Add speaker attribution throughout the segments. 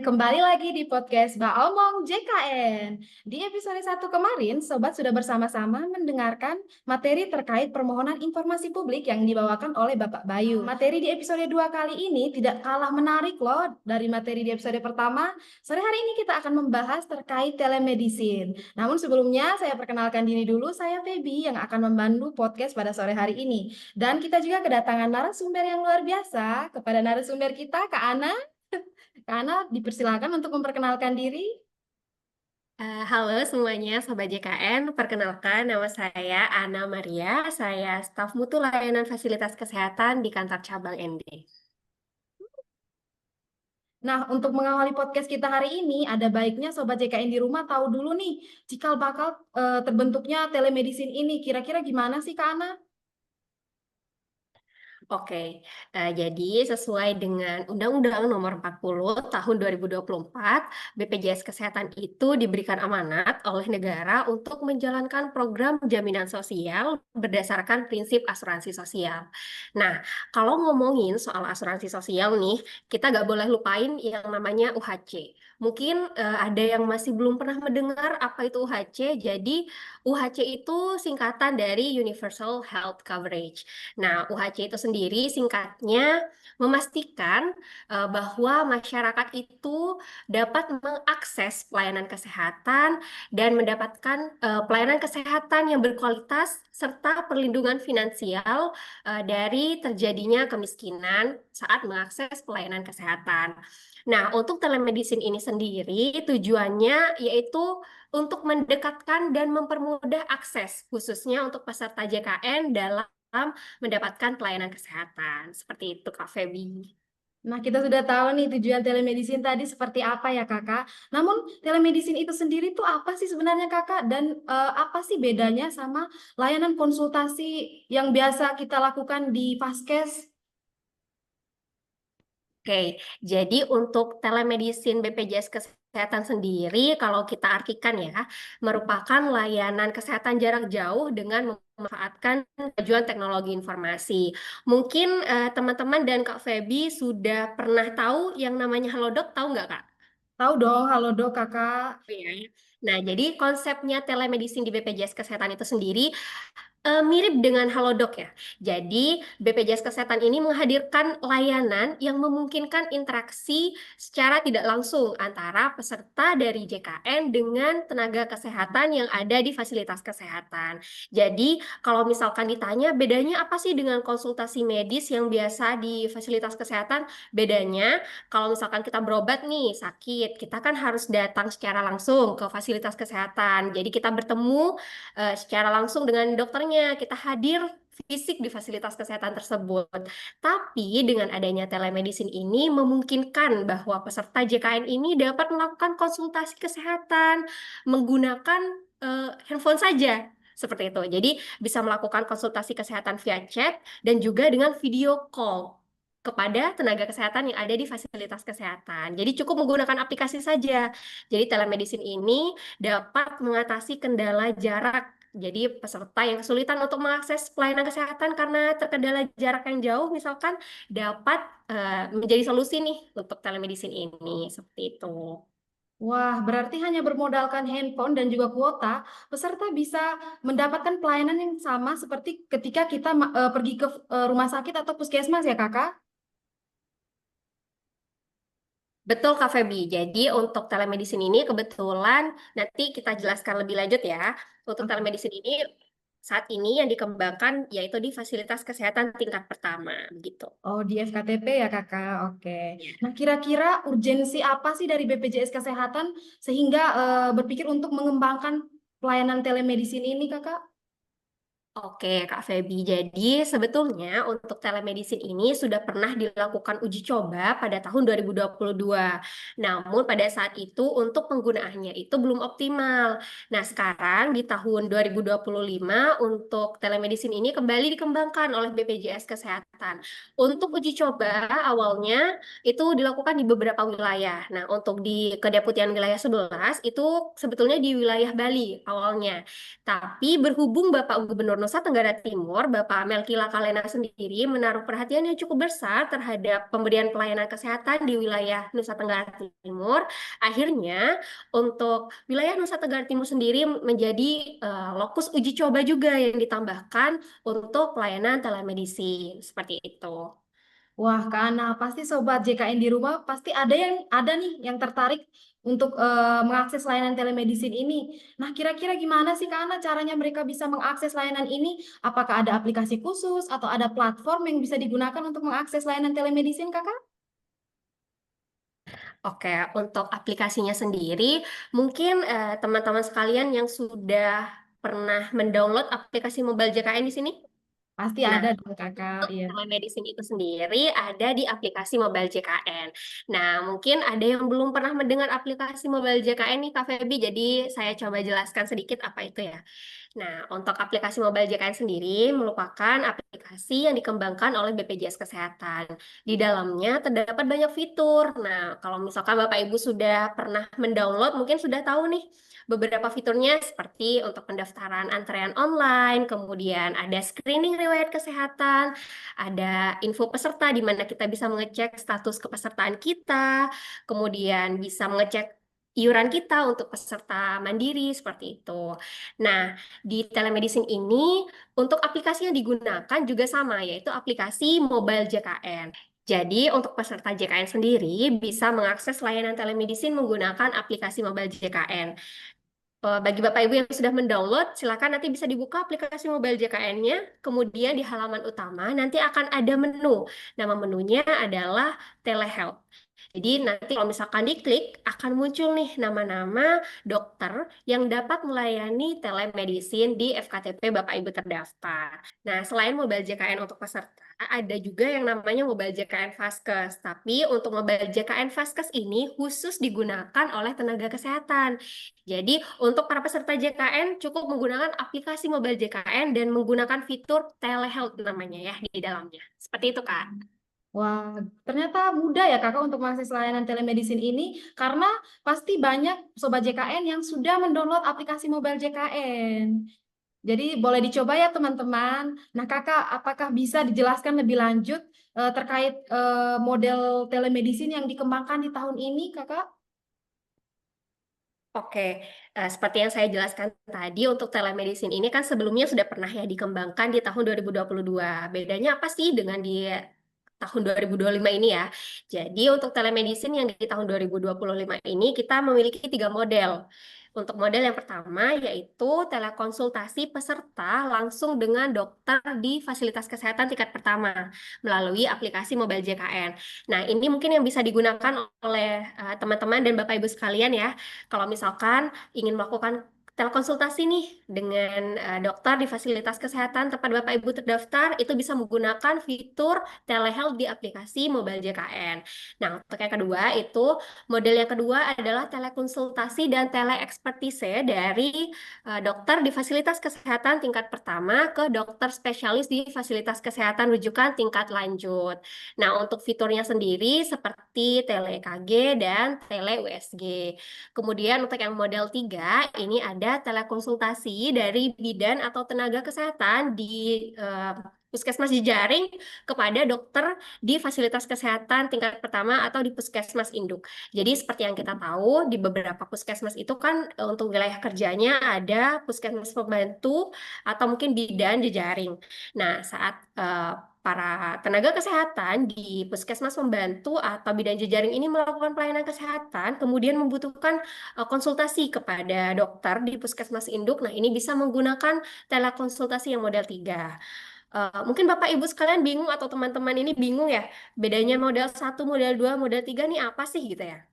Speaker 1: kembali lagi di podcast Omong JKN. Di episode 1 kemarin, Sobat sudah bersama-sama mendengarkan materi terkait permohonan informasi publik yang dibawakan oleh Bapak Bayu. Materi di episode 2 kali ini tidak kalah menarik loh dari materi di episode pertama. Sore hari ini kita akan membahas terkait telemedicine. Namun sebelumnya saya perkenalkan diri dulu, saya Feby yang akan membantu podcast pada sore hari ini. Dan kita juga kedatangan narasumber yang luar biasa. Kepada narasumber kita, Kak Ana. Kak dipersilakan untuk memperkenalkan diri.
Speaker 2: Halo semuanya, Sobat JKN. Perkenalkan, nama saya Ana Maria. Saya staf mutu layanan fasilitas kesehatan di kantor cabang ND.
Speaker 1: Nah, untuk mengawali podcast kita hari ini, ada baiknya Sobat JKN di rumah tahu dulu nih, cikal bakal terbentuknya telemedicine ini. Kira-kira gimana sih, Kak Ana?
Speaker 2: Oke, jadi sesuai dengan Undang-Undang Nomor 40 Tahun 2024, BPJS Kesehatan itu diberikan amanat oleh negara untuk menjalankan program jaminan sosial berdasarkan prinsip asuransi sosial. Nah, kalau ngomongin soal asuransi sosial nih, kita nggak boleh lupain yang namanya UHC. Mungkin ada yang masih belum pernah mendengar apa itu UHC. Jadi, UHC itu singkatan dari Universal Health Coverage. Nah, UHC itu sendiri singkatnya memastikan bahwa masyarakat itu dapat mengakses pelayanan kesehatan dan mendapatkan pelayanan kesehatan yang berkualitas serta perlindungan finansial dari terjadinya kemiskinan saat mengakses pelayanan kesehatan. Nah, untuk telemedicine ini sendiri tujuannya yaitu untuk mendekatkan dan mempermudah akses khususnya untuk peserta JKN dalam mendapatkan pelayanan kesehatan. Seperti itu, Kak Feby.
Speaker 1: Nah, kita sudah tahu nih tujuan telemedicine tadi seperti apa ya, Kakak. Namun, telemedicine itu sendiri tuh apa sih sebenarnya, Kakak? Dan apa sih bedanya sama layanan konsultasi yang biasa kita lakukan di Vaskes?
Speaker 2: Oke, jadi untuk telemedicine BPJS Kesehatan sendiri, kalau kita artikan ya, merupakan layanan kesehatan jarak jauh dengan memanfaatkan kemajuan teknologi informasi. Mungkin teman-teman dan Kak Feby sudah pernah tahu yang namanya Halodoc, tahu nggak Kak?
Speaker 1: Tahu dong, halo dok, Kakak.
Speaker 2: Iya. Nah, jadi konsepnya telemedicine di BPJS Kesehatan itu sendiri mirip dengan Halodoc ya. Jadi BPJS Kesehatan ini menghadirkan layanan yang memungkinkan interaksi secara tidak langsung antara peserta dari JKN dengan tenaga kesehatan yang ada di fasilitas kesehatan. Jadi kalau misalkan ditanya bedanya apa sih dengan konsultasi medis yang biasa di fasilitas kesehatan? Bedanya kalau misalkan kita berobat nih sakit, kita kan harus datang secara langsung ke fasilitas kesehatan. Jadi kita bertemu secara langsung dengan dokternya, kita hadir fisik di fasilitas kesehatan tersebut. Tapi dengan adanya telemedicine ini memungkinkan bahwa peserta JKN ini dapat melakukan konsultasi kesehatan menggunakan handphone saja. Seperti itu. Jadi bisa melakukan konsultasi kesehatan via chat dan juga dengan video call kepada tenaga kesehatan yang ada di fasilitas kesehatan. Jadi cukup menggunakan aplikasi saja. Jadi telemedicine ini dapat mengatasi kendala jarak. Jadi peserta yang kesulitan untuk mengakses pelayanan kesehatan karena terkendala jarak yang jauh, misalkan dapat menjadi solusi nih untuk telemedicine ini, seperti itu.
Speaker 1: Wah, berarti hanya bermodalkan handphone dan juga kuota, peserta bisa mendapatkan pelayanan yang sama seperti ketika kita pergi ke rumah sakit atau puskesmas ya, Kakak?
Speaker 2: Betul, Kak Feby. Jadi untuk telemedicine ini kebetulan nanti kita jelaskan lebih lanjut ya. Untuk
Speaker 1: Oke.
Speaker 2: telemedicine ini saat ini yang dikembangkan yaitu di fasilitas kesehatan tingkat pertama, begitu.
Speaker 1: Oh, di FKTP ya, Kakak. Oke.
Speaker 2: Ya.
Speaker 1: Nah, kira-kira urgensi apa sih dari BPJS Kesehatan sehingga berpikir untuk mengembangkan pelayanan telemedicine ini, Kakak?
Speaker 2: Oke, Kak Feby. Jadi sebetulnya untuk telemedicine ini sudah pernah dilakukan uji coba pada tahun 2022. Namun pada saat itu untuk penggunaannya itu belum optimal. Nah, sekarang di tahun 2025 untuk telemedicine ini kembali dikembangkan oleh BPJS Kesehatan. Untuk uji coba awalnya itu dilakukan di beberapa wilayah. Nah, untuk di Kedeputian Wilayah 11 itu sebetulnya di wilayah Bali awalnya. Tapi berhubung Bapak Gubernur Nusa Tenggara Timur, Bapak Melki Lakalena sendiri menaruh perhatian yang cukup besar terhadap pemberian pelayanan kesehatan di wilayah Nusa Tenggara Timur. Akhirnya, untuk wilayah Nusa Tenggara Timur sendiri menjadi lokus uji coba juga yang ditambahkan untuk pelayanan telemedicine. Seperti itu.
Speaker 1: Wah, karena pasti sobat JKN di rumah pasti ada nih yang tertarik untuk mengakses layanan telemedicine ini. Nah, kira-kira gimana sih Kak caranya mereka bisa mengakses layanan ini? Apakah ada aplikasi khusus atau ada platform yang bisa digunakan untuk mengakses layanan telemedicine, Kakak?
Speaker 2: Oke, untuk aplikasinya sendiri, mungkin teman-teman sekalian yang sudah pernah mendownload aplikasi mobile JKN di sini.
Speaker 1: Pasti
Speaker 2: Nah,
Speaker 1: ada dong, Kakak.
Speaker 2: untuk
Speaker 1: Iya.
Speaker 2: telemedicine itu sendiri ada di aplikasi mobile JKN. Nah, mungkin ada yang belum pernah mendengar aplikasi mobile JKN nih, Kak Feby, jadi saya coba jelaskan sedikit apa itu ya. Nah, untuk aplikasi mobile JKN sendiri merupakan aplikasi yang dikembangkan oleh BPJS Kesehatan. Di dalamnya terdapat banyak fitur. Nah, kalau misalkan Bapak Ibu sudah pernah mendownload, mungkin sudah tahu nih beberapa fiturnya seperti untuk pendaftaran antrean online, kemudian ada screening riwayat kesehatan, ada info peserta di mana kita bisa mengecek status kepesertaan kita, kemudian bisa mengecek iuran kita untuk peserta mandiri seperti itu. Nah, di telemedicine ini untuk aplikasi yang digunakan juga sama, yaitu aplikasi mobile JKN. Jadi, untuk peserta JKN sendiri bisa mengakses layanan telemedicine menggunakan aplikasi mobile JKN. Bagi Bapak Ibu yang sudah mendownload, silakan nanti bisa dibuka aplikasi mobile JKN-nya. Kemudian di halaman utama nanti akan ada menu. Nama menunya adalah Telehealth. Jadi nanti kalau misalkan diklik, akan muncul nih nama-nama dokter yang dapat melayani telemedicine di FKTP Bapak Ibu terdaftar. Nah, selain mobile JKN untuk peserta, ada juga yang namanya mobile JKN Vaskes. Tapi untuk mobile JKN Vaskes ini khusus digunakan oleh tenaga kesehatan. Jadi untuk para peserta JKN cukup menggunakan aplikasi mobile JKN dan menggunakan fitur telehealth namanya ya di dalamnya. Seperti itu, Kak.
Speaker 1: Wah, ternyata mudah ya Kakak untuk mengakses layanan telemedicine ini karena pasti banyak sobat JKN yang sudah mendownload aplikasi mobile JKN. Jadi boleh dicoba ya teman-teman. Nah, Kakak, apakah bisa dijelaskan lebih lanjut terkait model telemedicine yang dikembangkan di tahun ini, Kakak?
Speaker 2: Oke, seperti yang saya jelaskan tadi, untuk telemedicine ini kan sebelumnya sudah pernah ya dikembangkan di tahun 2022. Bedanya apa sih dengan di tahun 2025 ini ya? Jadi untuk telemedicine yang di tahun 2025 ini kita memiliki 3 model. Untuk model yang pertama yaitu telekonsultasi peserta langsung dengan dokter di fasilitas kesehatan tingkat pertama melalui aplikasi mobile JKN. Nah, ini mungkin yang bisa digunakan oleh teman-teman dan Bapak Ibu sekalian ya kalau misalkan ingin melakukan telekonsultasi nih dengan dokter di fasilitas kesehatan tempat Bapak Ibu terdaftar, itu bisa menggunakan fitur telehealth di aplikasi mobile JKN. Nah, untuk yang kedua itu model yang kedua adalah telekonsultasi dan teleekspertise dari dokter di fasilitas kesehatan tingkat pertama ke dokter spesialis di fasilitas kesehatan rujukan tingkat lanjut. Nah, untuk fiturnya sendiri seperti tele EKG dan tele USG. Kemudian untuk yang model 3, ini ada telekonsultasi dari bidan atau tenaga kesehatan di puskesmas jejaring kepada dokter di fasilitas kesehatan tingkat pertama atau di puskesmas induk. Jadi seperti yang kita tahu, di beberapa puskesmas itu kan untuk wilayah kerjanya ada puskesmas pembantu atau mungkin bidan jejaring. Nah, saat para tenaga kesehatan di puskesmas pembantu atau bidan jejaring ini melakukan pelayanan kesehatan, kemudian membutuhkan konsultasi kepada dokter di puskesmas induk. Nah, ini bisa menggunakan telekonsultasi yang model 3. Mungkin Bapak Ibu sekalian bingung atau teman-teman ini bingung ya, bedanya model 1, model 2, model 3 nih apa sih gitu ya.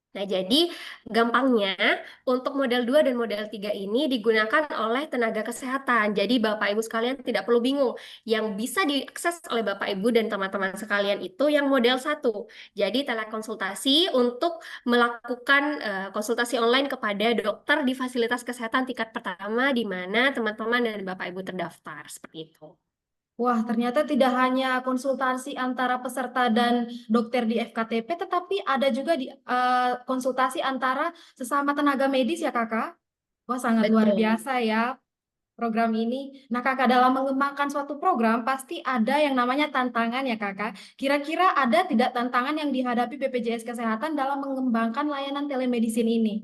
Speaker 2: Nah, jadi gampangnya untuk model 2 dan model 3 ini digunakan oleh tenaga kesehatan. Jadi Bapak Ibu sekalian tidak perlu bingung. Yang bisa diakses oleh Bapak Ibu dan teman-teman sekalian itu yang model 1. Jadi telekonsultasi untuk melakukan konsultasi online kepada dokter di fasilitas kesehatan tingkat pertama di mana teman-teman dan Bapak Ibu terdaftar. Seperti itu.
Speaker 1: Wah, ternyata tidak hanya konsultasi antara peserta dan dokter di FKTP, tetapi ada juga konsultasi antara sesama tenaga medis ya, Kakak? Wah, sangat luar
Speaker 2: Betul.
Speaker 1: biasa ya. program ini. Nah, Kakak dalam mengembangkan suatu program pasti ada yang namanya tantangan ya, Kakak. Kira-kira ada tidak tantangan yang dihadapi BPJS Kesehatan dalam mengembangkan layanan telemedicine ini?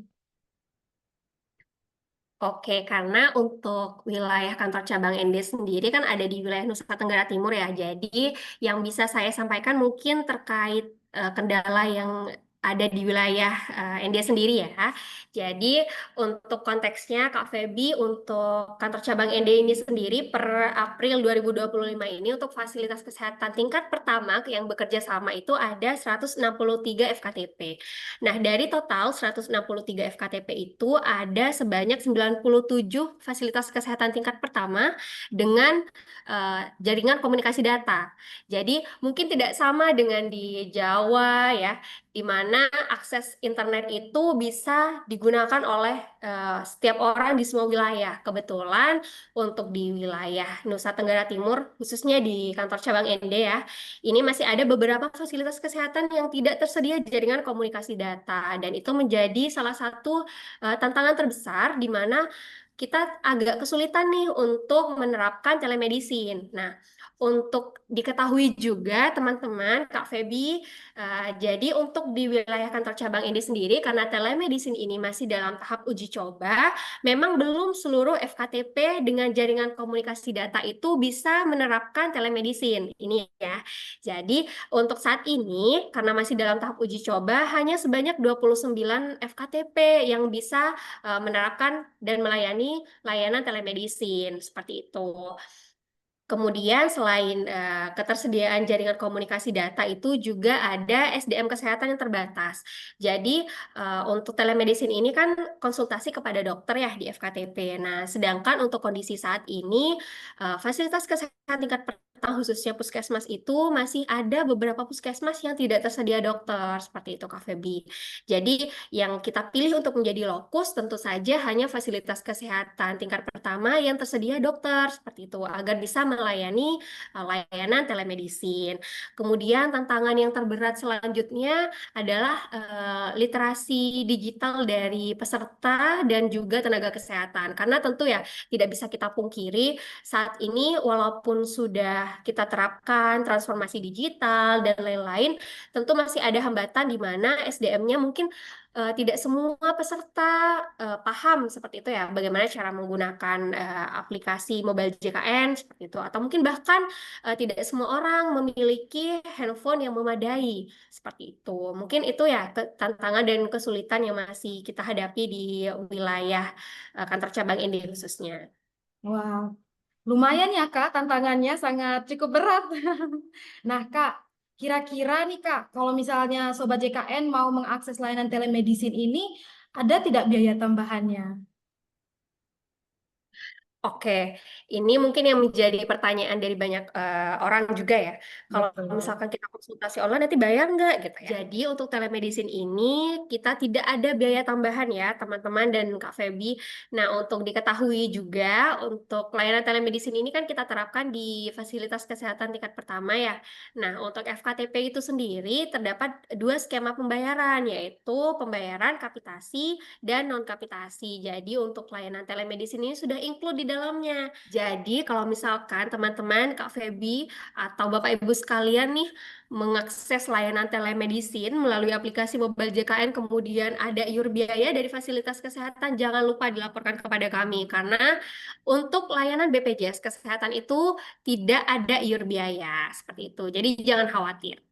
Speaker 2: Oke, karena untuk wilayah kantor cabang ND sendiri kan ada di wilayah Nusa Tenggara Timur ya. Jadi yang bisa saya sampaikan mungkin terkait kendala yang ada di wilayah ND sendiri ya. Jadi untuk konteksnya Kak Feby, untuk kantor cabang ND ini sendiri per April 2025 ini untuk fasilitas kesehatan tingkat pertama yang bekerja sama itu ada 163 FKTP. Nah, dari total 163 FKTP itu ada sebanyak 97 fasilitas kesehatan tingkat pertama dengan jaringan komunikasi data. Jadi, mungkin tidak sama dengan di Jawa ya, di mana akses internet itu bisa digunakan oleh setiap orang di semua wilayah. Kebetulan untuk di wilayah Nusa Tenggara Timur, khususnya di kantor cabang ND ya, ini masih ada beberapa fasilitas kesehatan yang tidak tersedia jaringan komunikasi data, dan itu menjadi salah satu tantangan terbesar di mana kita agak kesulitan nih untuk menerapkan telemedicine. Nah, untuk diketahui juga teman-teman, Kak Feby, jadi untuk di wilayah kantor cabang ini sendiri, karena telemedicine ini masih dalam tahap uji coba, memang belum seluruh FKTP dengan jaringan komunikasi data itu bisa menerapkan telemedicine. Ini ya. Jadi untuk saat ini, karena masih dalam tahap uji coba, hanya sebanyak 29 FKTP yang bisa menerapkan dan melayani layanan telemedicine seperti itu. Kemudian selain ketersediaan jaringan komunikasi data itu juga ada SDM kesehatan yang terbatas. Jadi untuk telemedicine ini kan konsultasi kepada dokter ya di FKTP. Nah, sedangkan untuk kondisi saat ini fasilitas kesehatan tingkat pertama khususnya puskesmas itu masih ada beberapa puskesmas yang tidak tersedia dokter seperti itu Kak Feby. Jadi yang kita pilih untuk menjadi lokus tentu saja hanya fasilitas kesehatan tingkat pertama yang tersedia dokter seperti itu agar bisa melayani layanan telemedicine. Kemudian tantangan yang terberat selanjutnya adalah literasi digital dari peserta dan juga tenaga kesehatan. Karena tentu ya tidak bisa kita pungkiri saat ini walaupun sudah kita terapkan transformasi digital dan lain-lain, tentu masih ada hambatan di mana SDM-nya mungkin tidak semua peserta paham seperti itu ya, bagaimana cara menggunakan aplikasi mobile JKN seperti itu, atau mungkin bahkan tidak semua orang memiliki handphone yang memadai seperti itu. Mungkin itu ya tantangan dan kesulitan yang masih kita hadapi di wilayah kantor cabang ini khususnya.
Speaker 1: Wow, lumayan ya Kak, tantangannya sangat cukup berat. Nah Kak, kira-kira nih Kak, kalau misalnya Sobat JKN mau mengakses layanan telemedicine ini, ada tidak biaya tambahannya?
Speaker 2: Oke, ini mungkin yang menjadi pertanyaan dari banyak orang juga ya. Kalau
Speaker 1: Betul.
Speaker 2: misalkan kita konsultasi online nanti bayar nggak gitu ya. Jadi untuk telemedicine ini kita tidak ada biaya tambahan ya teman-teman dan Kak Feby. Nah untuk diketahui juga untuk layanan telemedicine ini kan kita terapkan di fasilitas kesehatan tingkat pertama ya. Nah untuk FKTP itu sendiri terdapat dua skema pembayaran yaitu pembayaran kapitasi dan non kapitasi. Jadi untuk layanan telemedicine ini sudah include di dalamnya. Jadi kalau misalkan teman-teman, Kak Feby atau Bapak Ibu sekalian nih mengakses layanan telemedicine melalui aplikasi mobile JKN kemudian ada iur biaya dari fasilitas kesehatan, jangan lupa dilaporkan kepada kami karena untuk layanan BPJS Kesehatan itu tidak ada iur biaya seperti itu. Jadi jangan khawatir.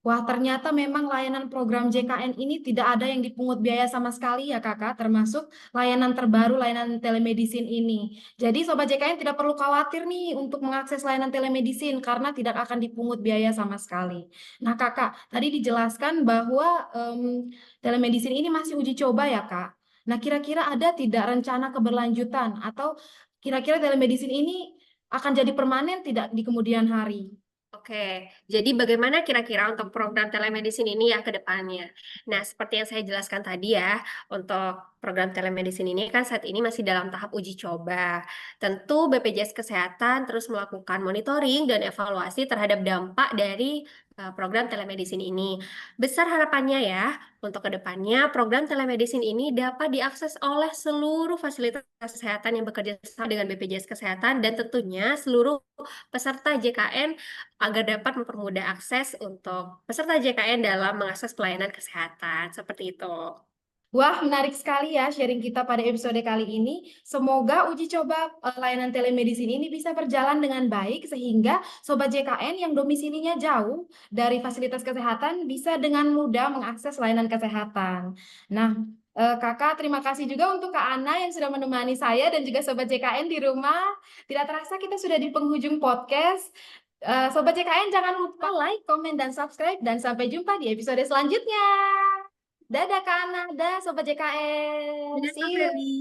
Speaker 1: Wah, ternyata memang layanan program JKN ini tidak ada yang dipungut biaya sama sekali ya Kakak, termasuk layanan terbaru, layanan telemedicine ini. Jadi Sobat JKN tidak perlu khawatir nih untuk mengakses layanan telemedicine karena tidak akan dipungut biaya sama sekali. Nah Kakak, tadi dijelaskan bahwa telemedicine ini masih uji coba ya Kak. Nah kira-kira ada tidak rencana keberlanjutan atau kira-kira telemedicine ini akan jadi permanen tidak di kemudian hari?
Speaker 2: Oke, jadi bagaimana kira-kira untuk program telemedicine ini ya ke depannya? Nah, seperti yang saya jelaskan tadi ya, untuk program telemedicine ini kan saat ini masih dalam tahap uji coba. Tentu BPJS Kesehatan terus melakukan monitoring dan evaluasi terhadap dampak dari program telemedicine ini. Besar harapannya ya, untuk kedepannya program telemedicine ini dapat diakses oleh seluruh fasilitas kesehatan yang bekerja sama dengan BPJS Kesehatan dan tentunya seluruh peserta JKN agar dapat mempermudah akses untuk peserta JKN dalam mengakses pelayanan kesehatan. Seperti itu.
Speaker 1: Wah, menarik sekali ya sharing kita pada episode kali ini. Semoga uji coba layanan telemedicine ini bisa berjalan dengan baik sehingga Sobat JKN yang domisilinya jauh dari fasilitas kesehatan bisa dengan mudah mengakses layanan kesehatan. Nah, Kakak, terima kasih juga untuk Kak Ana yang sudah menemani saya dan juga Sobat JKN di rumah. Tidak terasa kita sudah di penghujung podcast. Sobat JKN jangan lupa like, komen, dan subscribe. Dan sampai jumpa di episode selanjutnya. Dadah Kak Ana, dadah Sobat JKN.
Speaker 2: Dadah, Kak
Speaker 1: See you.
Speaker 2: Feli.